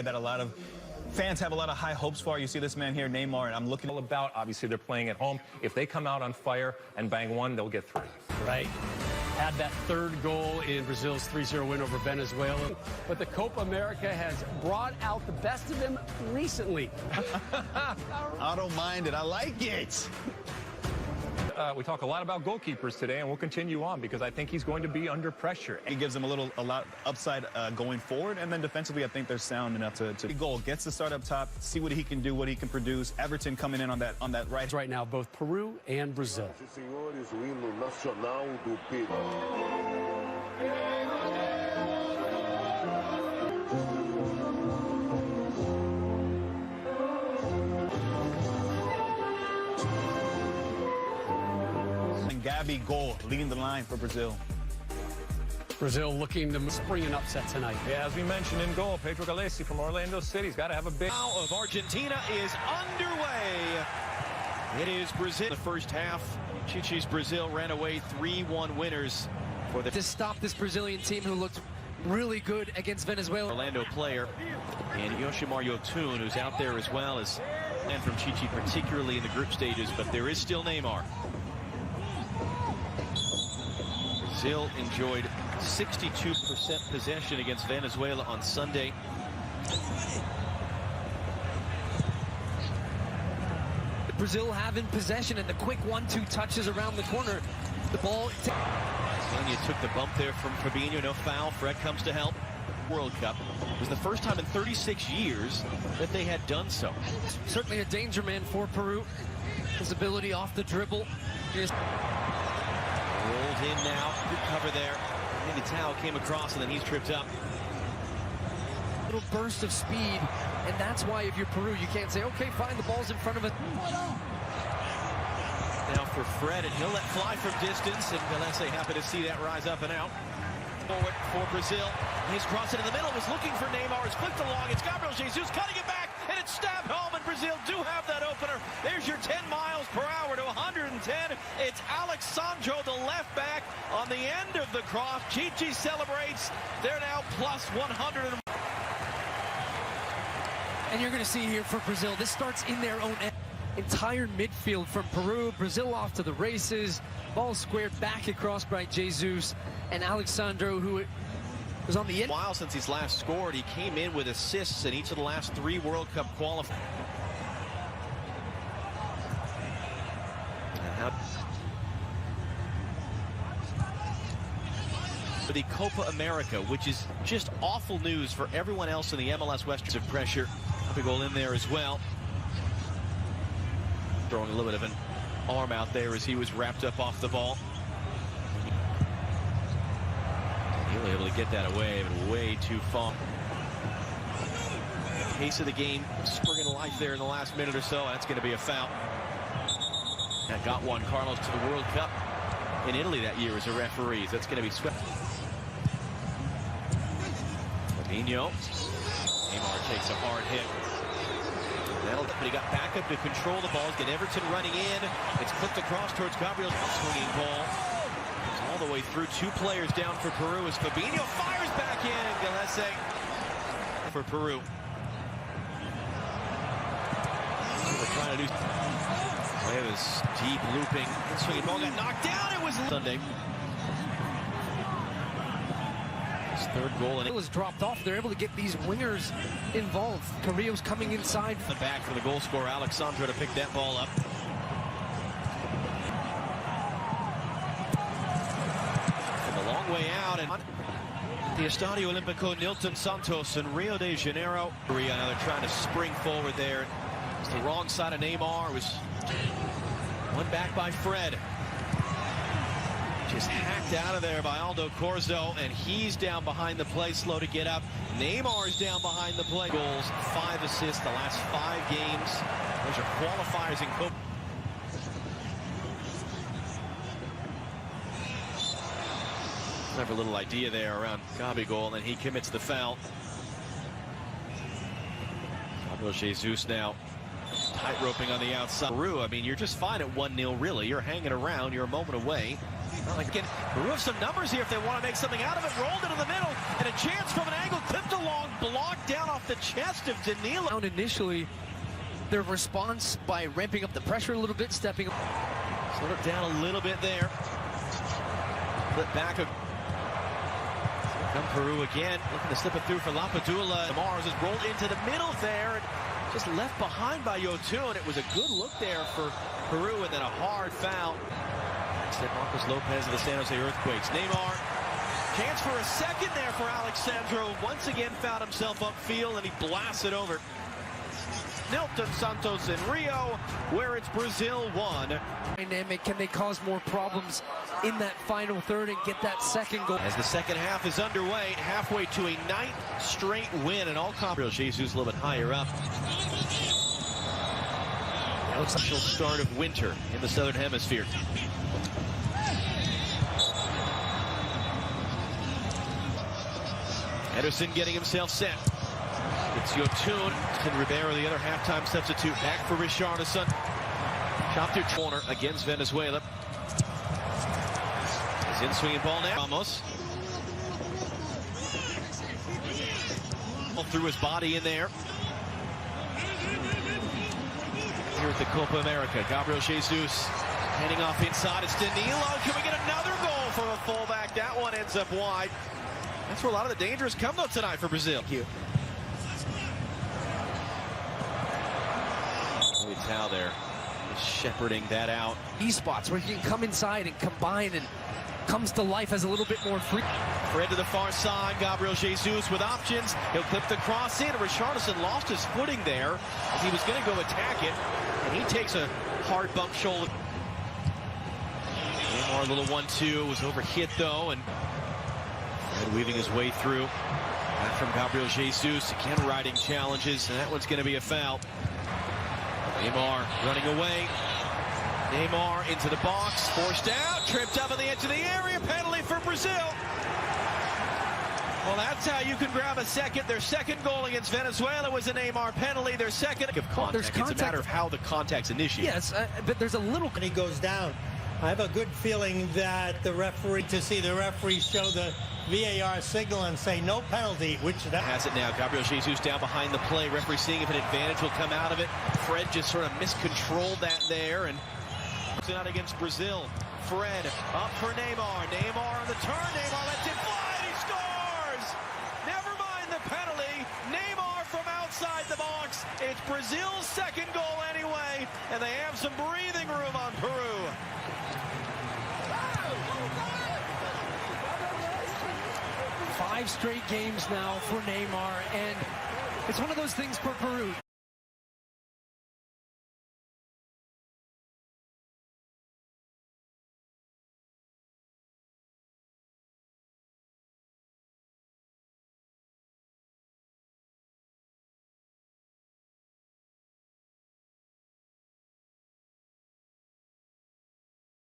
player that a lot of fans have a lot of high hopes for. You see this man here, Neymar, and I'm looking all about. Obviously, they're playing at home. If they come out on fire and bang one, they'll get three. Right. Had that third goal in Brazil's 3-0 win over Venezuela. But the Copa America has brought out the best of them recently. I don't mind it. I like it. We talk a lot about goalkeepers today, and we'll continue on because I think he's going to be under pressure. He gives them a lot upside going forward, and then defensively, I think they're sound enough to goal. Gets the start up top, see what he can do, what he can produce. Everton coming in on that right. Right now, both Peru and Brazil. Nungary goal, leading the line for Brazil. Brazil looking to spring an upset tonight. Yeah, as we mentioned in goal, Pedro Galesi from Orlando City. He's got to have a big... Now of Argentina is underway. It is Brazil. The first half, Chichi's Brazil ran away 3-1 winners for the... To stop this Brazilian team who looked really good against Venezuela. Orlando player, and Yoshimar Yotun, who's out there as well as... and from Chichi, particularly in the group stages, but there is still Neymar. Brazil enjoyed 62% possession against Venezuela on Sunday. Brazil having possession and the quick 1-2 touches around the corner. The ball... Sonia took the bump there from Fabinho. No foul. Fred comes to help. World Cup. It was the first time in 36 years that they had done so. Certainly a danger man for Peru. His ability off the dribble is... Rolled in now. Good cover there. Militao came across and then he's tripped up. Little burst of speed, and that's why if you're Peru, you can't say, okay, fine, the ball's in front of us. Now for Fred, and he'll let fly from distance, and Galesi happy to see that rise up and out. Forward for Brazil. He's crossed it in the middle, was looking for Neymar, it's flicked along, it's Gabriel Jesus cutting it back, and it's stabbed home, and Brazil do have that opener. There's your 10 miles per hour to 110. It's Alexandro, the left back, on the end of the cross. Chichi celebrates. They're now plus 100. And you're going to see here for Brazil, this starts in their own end. Entire midfield from Peru. Brazil off to the races. Ball squared back across by Jesus, and Alexandro, who was on the end. A while since he's last scored. He came in with assists in each of the last 3 World Cup qualifiers. For the Copa America, which is just awful news for everyone else in the MLS West. Of pressure. Big goal in there as well. Throwing a little bit of an arm out there as he was wrapped up off the ball. He was able to get that away, but way too far. Pace of the game springing to life there in the last minute or so. That's going to be a foul. That got Juan Carlos to the World Cup in Italy that year as a referee. That's going to be swept. Fabinho. Neymar takes a hard hit. But he got back up to control the ball. Get Everton running in. It's flipped across towards Gabriel. Swinging ball. It's all the way through. 2 players down for Peru as Fabinho fires back in. Galesi for Peru. They're trying to do. It was deep looping. Swinging ball got knocked down. It was Sunday. Third goal, and it was dropped off. They're able to get these wingers involved. Carrillo's coming inside. The back for the goal scorer, Alexandro, to pick that ball up. From a long way out, and the Estadio Olímpico Nilton Santos in Rio de Janeiro. Now they're trying to spring forward there. It's the wrong side of Neymar. It was one back by Fred. Just hacked out of there by Aldo Corzo, and he's down behind the play, slow to get up. Neymar's down behind the play. Goals, 5 assists the last 5 games. Those are qualifiers in Copa. Clever little idea there around Gabigol, and then he commits the foul. Gabriel Jesus now tight roping on the outside. Peru, I mean, you're just fine at 1-0, really. You're hanging around. You're a moment away. Again, Peru have some numbers here if they want to make something out of it. Rolled into the middle, and a chance from an angle, clipped along, blocked down off the chest of Danilo. Down initially, their response by ramping up the pressure a little bit, stepping up. Slowed it down a little bit there. Flip back. Come Peru again, looking to slip it through for Lapadula. Mars is rolled into the middle there, and just left behind by Yotun. It was a good look there for Peru, and then a hard foul. Instead, Marcos Lopez of the San Jose Earthquakes. Neymar, chance for a second there for Alexandro. Once again found himself upfield, and he blasts it over. Nilton Santos in Rio, where it's Brazil 1. Dynamic, can they cause more problems in that final third and get that second goal? As the second half is underway, halfway to a 9th straight win, and all conference. Jesus a little bit higher up. It looks like the start of winter in the Southern Hemisphere. Ederson getting himself set. It's Yotun and Ribeiro, the other halftime substitute, back for Richarlison. Chopped through corner against Venezuela. He's in swinging ball now. Ramos. Threw his body in there. Here at the Copa America, Gabriel Jesus heading off inside. It's Danilo. Can we get another goal from a fullback? That one ends up wide. That's where a lot of the dangers come, though, tonight for Brazil. Thank you. Now there, shepherding that out. These spots where he can come inside and combine and comes to life as a little bit more free. Fred to the far side, Gabriel Jesus with options. He'll clip the cross in. Richarlison lost his footing there as he was going to go attack it, and he takes a hard bump shoulder. Neymar, a little 1-2, was overhit though, and Fred weaving his way through. Back from Gabriel Jesus, again riding challenges, and that one's going to be a foul. Neymar running away. Neymar into the box, forced out, tripped up on the edge of the area, penalty for Brazil. Well, that's how you can grab a second. Their second goal against Venezuela was a Neymar penalty. Their second of contact. There's contact. It's a matter of how the contact's initiated. Yes, but there's a little. And he goes down. I have a good feeling that the referee, to see the referee show the VAR signal and say no penalty, which that has it now. Gabriel Jesus down behind the play. Referee seeing if an advantage will come out of it. Fred just sort of miscontrolled that there, and out against Brazil. Fred up for Neymar. Neymar on the turn. Neymar lets it fly, and he scores! Never mind the penalty. Neymar from outside the box. It's Brazil's second goal anyway, and they have some breathing room on Peru. 5 straight games now for Neymar, and it's one of those things for Peru.